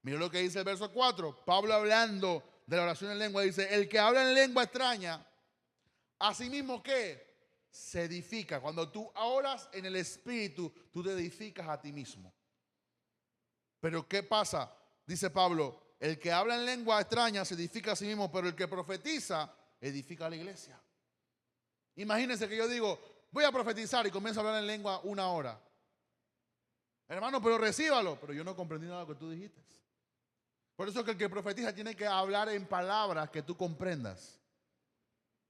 Mira lo que dice el verso 4. Pablo, hablando de la oración en lengua, dice: el que habla en lengua extraña, asimismo que se edifica. Cuando tú oras en el Espíritu, tú te edificas a ti mismo. Pero ¿qué pasa? Dice Pablo: el que habla en lengua extraña se edifica a sí mismo, pero el que profetiza edifica a la iglesia. Imagínense que yo digo: voy a profetizar, y comienzo a hablar en lengua 1 hora. Hermano, pero recíbalo. Pero yo no comprendí nada de lo que tú dijiste. Por eso es que el que profetiza tiene que hablar en palabras que tú comprendas.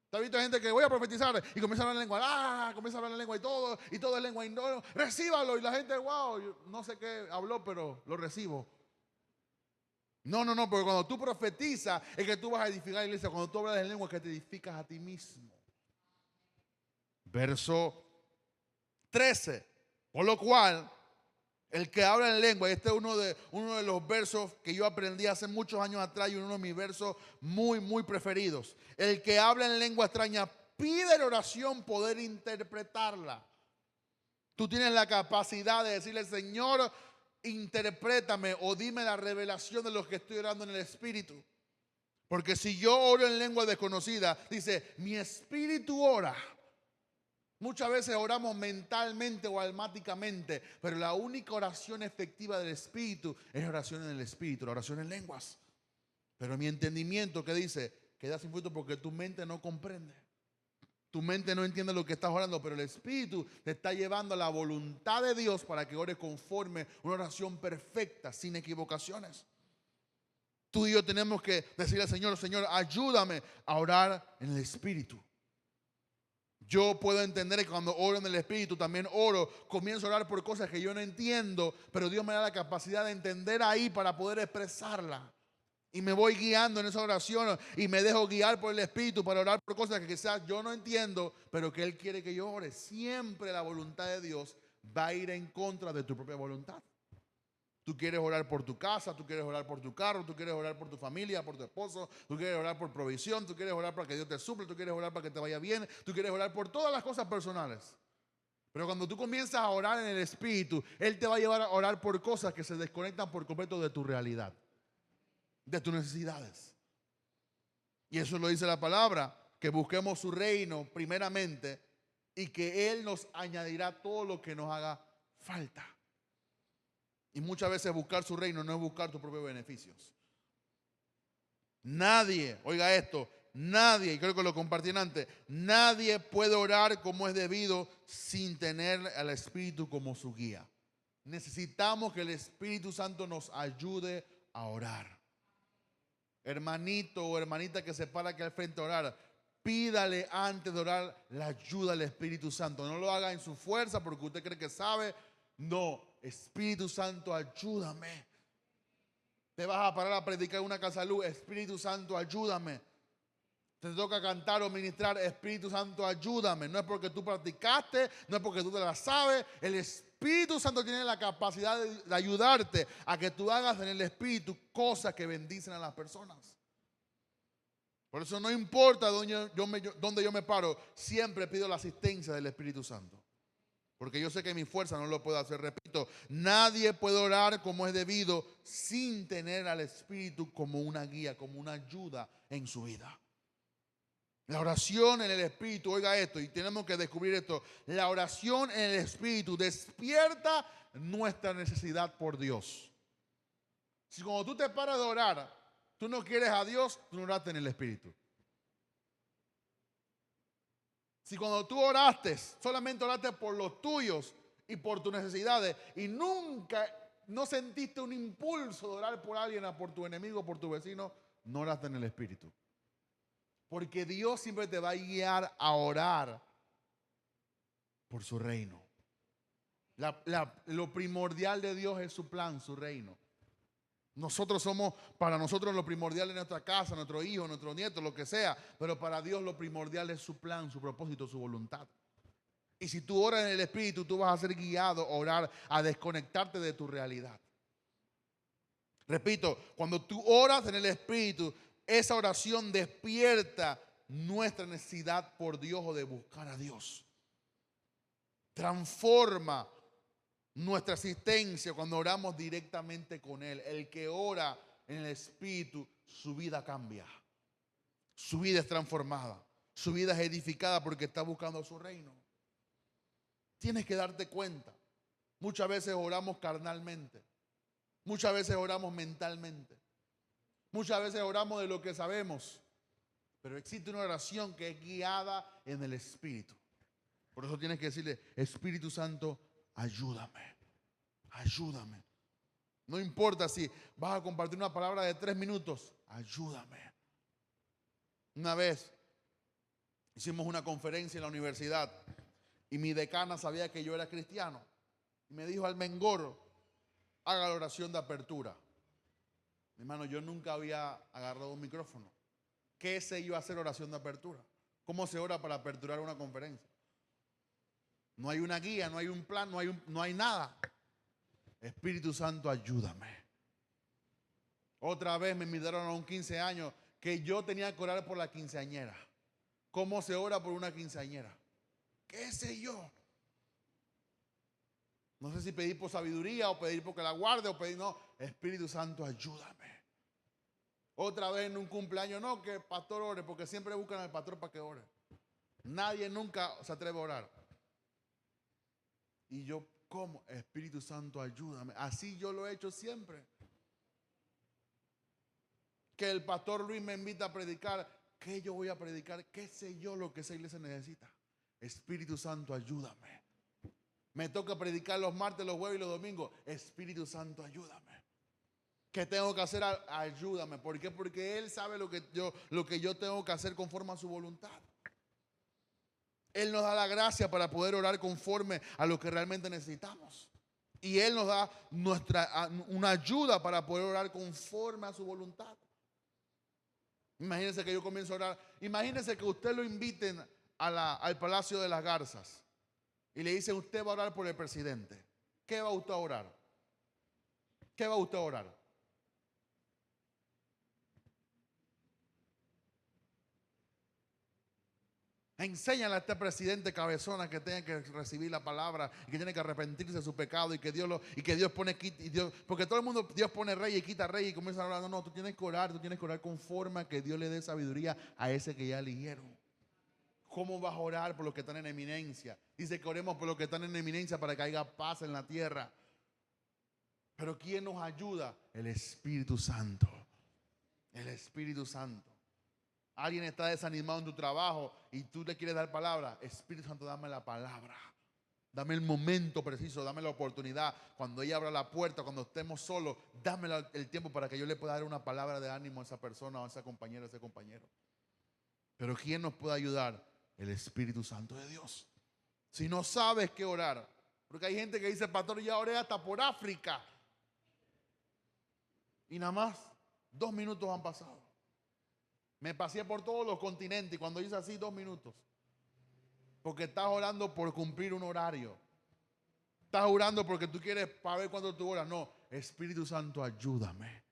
¿Te has visto gente que voy a profetizar y comienza a hablar en lengua? Comienza a hablar en lengua y todo es lengua y no, recíbalo. Y la gente, wow, yo no sé qué habló, pero lo recibo. No, porque cuando tú profetizas es que tú vas a edificar la iglesia. Cuando tú hablas en lengua es que te edificas a ti mismo. Verso 13. Por lo cual, el que habla en lengua, y este es uno de los versos que yo aprendí hace muchos años atrás y uno de mis versos muy preferidos. El que habla en lengua extraña pide en oración poder interpretarla. Tú tienes la capacidad de decirle: Señor, interprétame o dime la revelación de lo que estoy orando en el Espíritu. Porque si yo oro en lengua desconocida, dice, mi espíritu ora. Muchas veces oramos mentalmente o almáticamente, pero la única oración efectiva del Espíritu es la oración en el Espíritu, la oración en lenguas. Pero mi entendimiento, ¿qué dice? Queda sin fruto porque tu mente no comprende. Tu mente no entiende lo que estás orando, pero el Espíritu te está llevando a la voluntad de Dios para que ores conforme una oración perfecta, sin equivocaciones. Tú y yo tenemos que decirle al Señor: Señor, ayúdame a orar en el Espíritu. Yo puedo entender que cuando oro en el Espíritu, también comienzo a orar por cosas que yo no entiendo, pero Dios me da la capacidad de entender ahí para poder expresarla. Y me voy guiando en esa oración y me dejo guiar por el Espíritu para orar por cosas que quizás yo no entiendo, pero que Él quiere que yo ore. Siempre la voluntad de Dios va a ir en contra de tu propia voluntad. Tú quieres orar por tu casa, tú quieres orar por tu carro, tú quieres orar por tu familia, por tu esposo, tú quieres orar por provisión, tú quieres orar para que Dios te suple, tú quieres orar para que te vaya bien, tú quieres orar por todas las cosas personales. Pero cuando tú comienzas a orar en el Espíritu, Él te va a llevar a orar por cosas que se desconectan por completo de tu realidad, de tus necesidades. Y eso lo dice la palabra, que busquemos su reino primeramente y que Él nos añadirá todo lo que nos haga falta. Y muchas veces buscar su reino no es buscar tus propios beneficios. Nadie, oiga esto, nadie, y creo que lo compartí antes, nadie puede orar como es debido sin tener al Espíritu como su guía. Necesitamos que el Espíritu Santo nos ayude a orar. Hermanito o hermanita que se para aquí al frente a orar, pídale antes de orar la ayuda al Espíritu Santo. No lo haga en su fuerza porque usted cree que sabe. No, Espíritu Santo, ayúdame. Te vas a parar a predicar una casa de luz: Espíritu Santo, ayúdame. Te toca cantar o ministrar: Espíritu Santo, ayúdame. No es porque tú practicaste, no es porque tú te la sabes. El Espíritu Santo tiene la capacidad de ayudarte a que tú hagas en el Espíritu cosas que bendicen a las personas. Por eso no importa dónde yo me paro, siempre pido la asistencia del Espíritu Santo. Porque yo sé que mi fuerza no lo puedo hacer. Repito, nadie puede orar como es debido sin tener al Espíritu como una guía, como una ayuda en su vida. La oración en el Espíritu, oiga esto, y tenemos que descubrir esto. La oración en el Espíritu despierta nuestra necesidad por Dios. Si cuando tú te paras de orar, tú no quieres a Dios, tú no oraste en el Espíritu. Si cuando tú oraste, solamente oraste por los tuyos y por tus necesidades y nunca no sentiste un impulso de orar por alguien, por tu enemigo, por tu vecino, no oraste en el Espíritu. Porque Dios siempre te va a guiar a orar por su reino. Lo primordial de Dios es su plan, su reino. Para nosotros lo primordial es nuestra casa, nuestro hijo, nuestro nieto, lo que sea. Pero para Dios lo primordial es su plan, su propósito, su voluntad. Y si tú oras en el Espíritu, tú vas a ser guiado a orar, a desconectarte de tu realidad. Repito, cuando tú oras en el Espíritu, esa oración despierta nuestra necesidad por Dios o de buscar a Dios. Transforma nuestra existencia cuando oramos directamente con Él. El que ora en el Espíritu, su vida cambia. Su vida es transformada. Su vida es edificada porque está buscando su reino. Tienes que darte cuenta. Muchas veces oramos carnalmente. Muchas veces oramos mentalmente. Muchas veces oramos de lo que sabemos. Pero existe una oración que es guiada en el Espíritu. Por eso tienes que decirle: Espíritu Santo, ayúdame. Ayúdame. No importa si vas a compartir una palabra de 3 minutos. Ayúdame. Una vez hicimos una conferencia en la universidad y mi decana sabía que yo era cristiano. Y me dijo: Almengor, haga la oración de apertura. Mi hermano, yo nunca había agarrado un micrófono. ¿Qué sé yo hacer oración de apertura? ¿Cómo se ora para aperturar una conferencia? No hay una guía, no hay un plan, no hay nada. Espíritu Santo, ayúdame. Otra vez me invitaron a un 15 años que yo tenía que orar por la quinceañera. ¿Cómo se ora por una quinceañera? ¿Qué sé yo? No sé si pedir por sabiduría o pedir porque la guarde o pedir, no. Espíritu Santo, ayúdame. Otra vez en un cumpleaños, no, que el pastor ore, porque siempre buscan al pastor para que ore. Nadie nunca se atreve a orar. Y yo, ¿cómo? Espíritu Santo, ayúdame. Así yo lo he hecho siempre. Que el pastor Luis me invita a predicar. ¿Qué yo voy a predicar? ¿Qué sé yo lo que esa iglesia necesita? Espíritu Santo, ayúdame. Me toca predicar los martes, los jueves y los domingos. Espíritu Santo, ayúdame. ¿Qué tengo que hacer? Ayúdame. ¿Por qué? Porque Él sabe lo que yo tengo que hacer conforme a su voluntad. Él nos da la gracia para poder orar conforme a lo que realmente necesitamos. Y Él nos da una ayuda para poder orar conforme a su voluntad. Imagínense que yo comienzo a orar. Imagínense que usted lo inviten al Palacio de las Garzas y le dicen: usted va a orar por el presidente. ¿Qué va usted a orar? ¿Qué va usted a orar? Enséñale a este presidente cabezona que tiene que recibir la palabra y que tiene que arrepentirse de su pecado y que Dios pone, porque todo el mundo, Dios pone rey y quita rey y comienza a hablar. No, tú tienes que orar conforme a que Dios le dé sabiduría a ese que ya eligieron. ¿Cómo vas a orar por los que están en eminencia? Dice que oremos por los que están en eminencia para que haya paz en la tierra. Pero ¿quién nos ayuda? El Espíritu Santo. El Espíritu Santo. Alguien está desanimado en tu trabajo y tú le quieres dar palabra. Espíritu Santo, dame la palabra. Dame el momento preciso, dame la oportunidad. Cuando ella abra la puerta, cuando estemos solos, dame el tiempo para que yo le pueda dar una palabra de ánimo a esa persona o a esa compañera, a ese compañero. Pero ¿quién nos puede ayudar? El Espíritu Santo de Dios. Si no sabes qué orar, porque hay gente que dice: pastor, ya oré hasta por África. Y nada más 2 minutos han pasado. Me pasé por todos los continentes y cuando hice así 2 minutos. Porque estás orando por cumplir un horario. Estás orando porque tú quieres para ver cuánto tú oras. No, Espíritu Santo, ayúdame.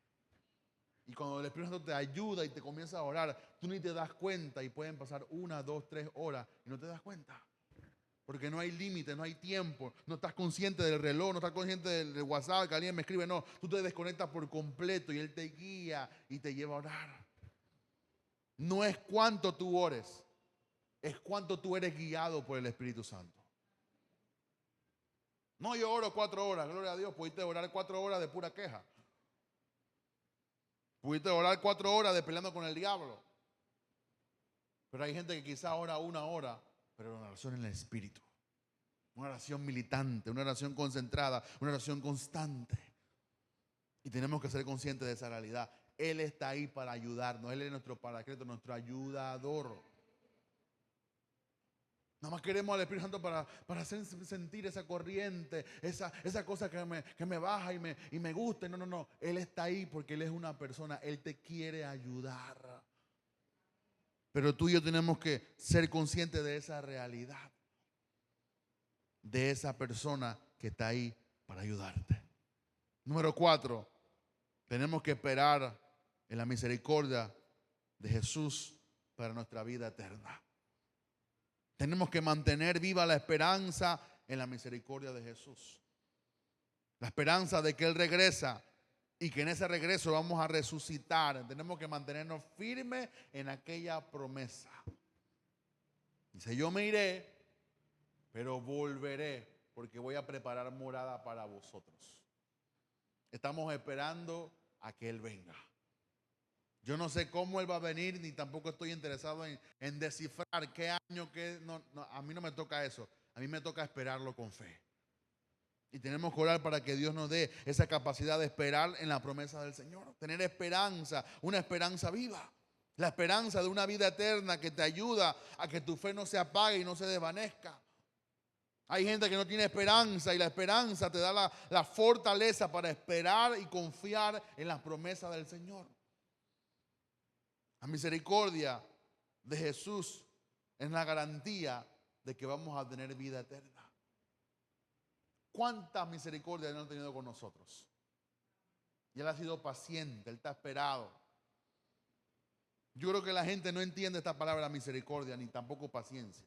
Y cuando el Espíritu Santo te ayuda y te comienza a orar, tú ni te das cuenta y pueden pasar 1, 2, 3 horas y no te das cuenta. Porque no hay límite, no hay tiempo. No estás consciente del reloj, no estás consciente del WhatsApp que alguien me escribe. No, tú te desconectas por completo y Él te guía y te lleva a orar. No es cuánto tú ores, es cuánto tú eres guiado por el Espíritu Santo. No, yo oro 4 horas, gloria a Dios. Pudiste orar 4 horas de pura queja. Pudiste orar 4 horas de peleando con el diablo. Pero hay gente que quizá ora 1 hora, pero una oración en el Espíritu. Una oración militante, una oración concentrada, una oración constante. Y tenemos que ser conscientes de esa realidad. Él está ahí para ayudarnos. Él es nuestro paracleto, nuestro ayudador. Nada más queremos al Espíritu Santo para hacer sentir esa corriente, esa cosa que me baja y me gusta. No. Él está ahí porque Él es una persona. Él te quiere ayudar. Pero tú y yo tenemos que ser conscientes de esa realidad. De esa persona que está ahí para ayudarte. Número 4. Tenemos que esperar en la misericordia de Jesús para nuestra vida eterna. Tenemos que mantener viva la esperanza en la misericordia de Jesús. La esperanza de que Él regresa y que en ese regreso vamos a resucitar. Tenemos que mantenernos firmes en aquella promesa. Dice, yo me iré, pero volveré, porque voy a preparar morada para vosotros. Estamos esperando a que Él venga. Yo no sé cómo Él va a venir, ni tampoco estoy interesado en descifrar qué año, a mí no me toca eso. A mí me toca esperarlo con fe. Y tenemos que orar para que Dios nos dé esa capacidad de esperar en la promesa del Señor. Tener esperanza, una esperanza viva. La esperanza de una vida eterna que te ayuda a que tu fe no se apague y no se desvanezca. Hay gente que no tiene esperanza y la esperanza te da la fortaleza para esperar y confiar en las promesas del Señor. La misericordia de Jesús es la garantía de que vamos a tener vida eterna. ¿Cuántas misericordias Él ha tenido con nosotros? Y Él ha sido paciente, Él está esperado. Yo creo que la gente no entiende esta palabra misericordia ni tampoco paciencia.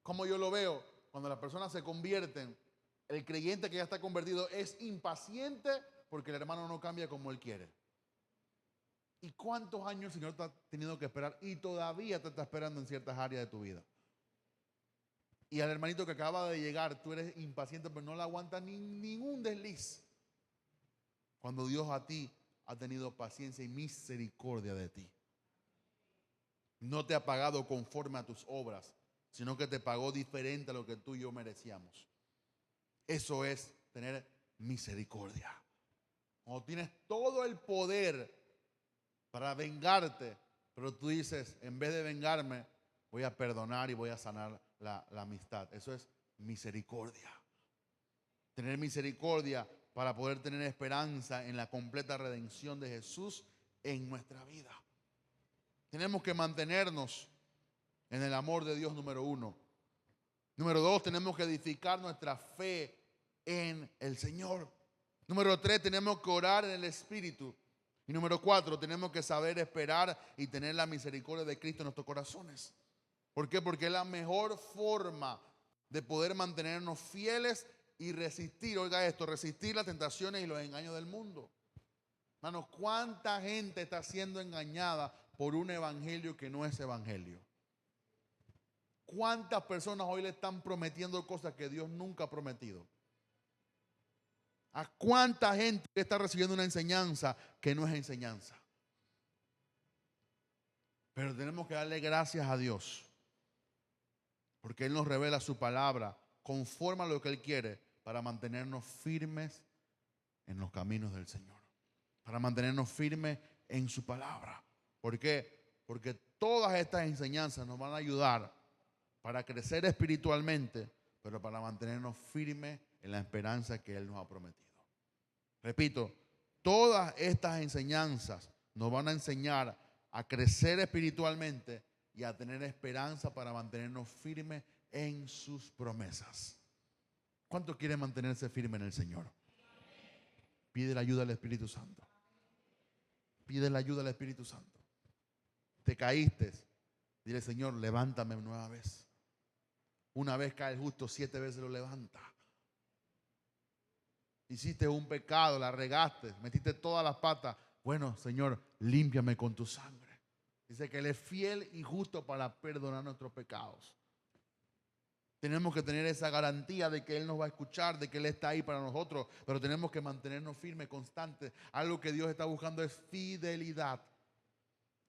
Como yo lo veo, cuando las personas se convierten, el creyente que ya está convertido es impaciente porque el hermano no cambia como él quiere. ¿Y cuántos años el Señor te ha tenido que esperar y todavía te está esperando en ciertas áreas de tu vida? Y al hermanito que acaba de llegar, tú eres impaciente, pero no le aguanta ningún desliz. Cuando Dios a ti ha tenido paciencia y misericordia de ti. No te ha pagado conforme a tus obras, sino que te pagó diferente a lo que tú y yo merecíamos. Eso es tener misericordia. Cuando tienes todo el poder para vengarte, pero tú dices, en vez de vengarme, voy a perdonar y voy a sanar la amistad. Eso es misericordia. Tener misericordia para poder tener esperanza en la completa redención de Jesús en nuestra vida. Tenemos que mantenernos en el amor de Dios, número uno. Número dos, tenemos que edificar nuestra fe en el Señor. Número tres, tenemos que orar en el Espíritu. Y número cuatro, tenemos que saber esperar y tener la misericordia de Cristo en nuestros corazones. ¿Por qué? Porque es la mejor forma de poder mantenernos fieles y resistir, oiga esto, resistir las tentaciones y los engaños del mundo. Hermanos, ¿cuánta gente está siendo engañada por un evangelio que no es evangelio? ¿Cuántas personas hoy le están prometiendo cosas que Dios nunca ha prometido? ¿A cuánta gente está recibiendo una enseñanza que no es enseñanza? Pero tenemos que darle gracias a Dios, porque Él nos revela su palabra conforme a lo que Él quiere para mantenernos firmes en los caminos del Señor, para mantenernos firmes en su palabra. ¿Por qué? Porque todas estas enseñanzas nos van a ayudar para crecer espiritualmente, pero para mantenernos firmes en la esperanza que Él nos ha prometido. Repito, todas estas enseñanzas nos van a enseñar a crecer espiritualmente y a tener esperanza para mantenernos firmes en sus promesas. ¿Cuánto quiere mantenerse firme en el Señor? Pide la ayuda al Espíritu Santo. Pide la ayuda al Espíritu Santo. Te caíste, dile, Señor, levántame nueva vez. Una vez cae el justo, 7 veces lo levanta. Hiciste un pecado, la regaste, metiste todas las patas. Bueno, Señor, límpiame con tu sangre. Dice que Él es fiel y justo para perdonar nuestros pecados. Tenemos que tener esa garantía de que Él nos va a escuchar, de que Él está ahí para nosotros, pero tenemos que mantenernos firmes, constantes. Algo que Dios está buscando es fidelidad.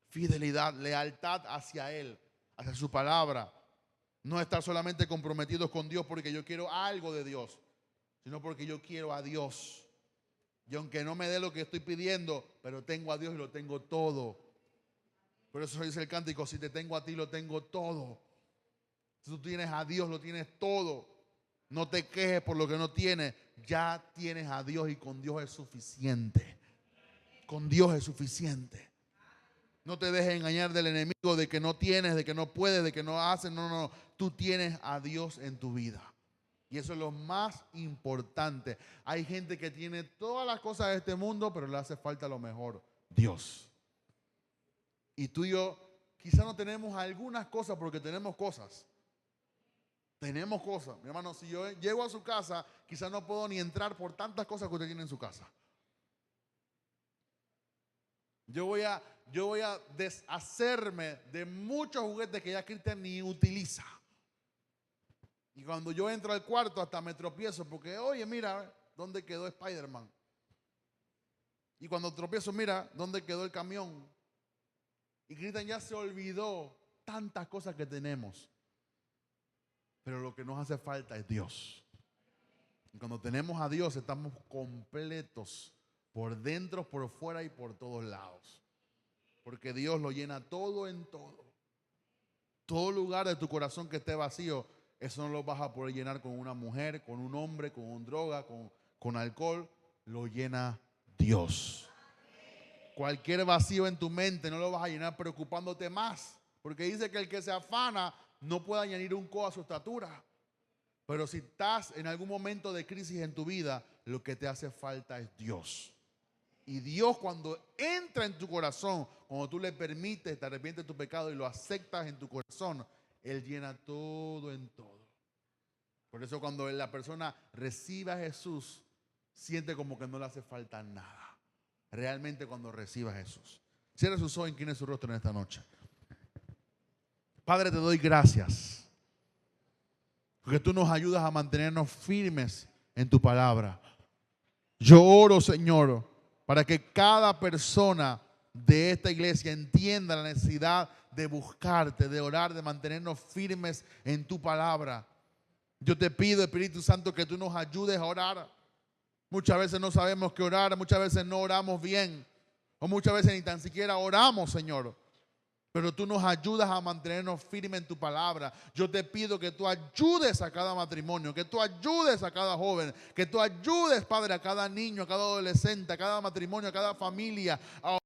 Fidelidad, lealtad hacia Él, hacia su palabra. No estar solamente comprometidos con Dios porque yo quiero algo de Dios, sino porque yo quiero a Dios. Y aunque no me dé lo que estoy pidiendo, pero tengo a Dios y lo tengo todo. Por eso dice el cántico, si te tengo a ti, lo tengo todo. Si tú tienes a Dios, lo tienes todo. No te quejes por lo que no tienes. Ya tienes a Dios y con Dios es suficiente. Con Dios es suficiente. No te dejes engañar del enemigo de que no tienes, de que no puedes, de que no haces. No, no, no. Tú tienes a Dios en tu vida. Y eso es lo más importante. Hay gente que tiene todas las cosas de este mundo, pero le hace falta lo mejor, Dios. Y tú y yo quizás no tenemos algunas cosas porque tenemos cosas. Tenemos cosas. Mi hermano, si yo llego a su casa, quizás no puedo ni entrar por tantas cosas que usted tiene en su casa. Yo voy a deshacerme de muchos juguetes que ya Cristian ni utiliza. Y cuando yo entro al cuarto hasta me tropiezo porque, oye, mira, ¿dónde quedó Spider-Man? Y cuando tropiezo, mira, ¿dónde quedó el camión? Y Cristian ya se olvidó tantas cosas que tenemos. Pero lo que nos hace falta es Dios. Y cuando tenemos a Dios estamos completos. Por dentro, por fuera y por todos lados. Porque Dios lo llena todo en todo. Todo lugar de tu corazón que esté vacío, eso no lo vas a poder llenar con una mujer, con un hombre, con una droga, con alcohol. Lo llena Dios. Cualquier vacío en tu mente no lo vas a llenar preocupándote más. Porque dice que el que se afana no puede añadir un codo a su estatura. Pero si estás en algún momento de crisis en tu vida, lo que te hace falta es Dios. Y Dios, cuando entra en tu corazón, cuando tú le permites, te arrepientes de tu pecado y lo aceptas en tu corazón, Él llena todo en todo. Por eso cuando la persona recibe a Jesús, siente como que no le hace falta nada. Realmente cuando reciba a Jesús. Cierra sus ojos, incline su rostro en esta noche. Padre, te doy gracias. Porque tú nos ayudas a mantenernos firmes en tu palabra. Yo oro, Señor, para que cada persona de esta iglesia entienda la necesidad de buscarte, de orar, de mantenernos firmes en tu palabra. Yo te pido, Espíritu Santo, que tú nos ayudes a orar. Muchas veces no sabemos qué orar, muchas veces no oramos bien, o muchas veces ni tan siquiera oramos, Señor. Pero tú nos ayudas a mantenernos firmes en tu palabra. Yo te pido que tú ayudes a cada matrimonio, que tú ayudes a cada joven, que tú ayudes, Padre, a cada niño, a cada adolescente, a cada matrimonio, a cada familia, a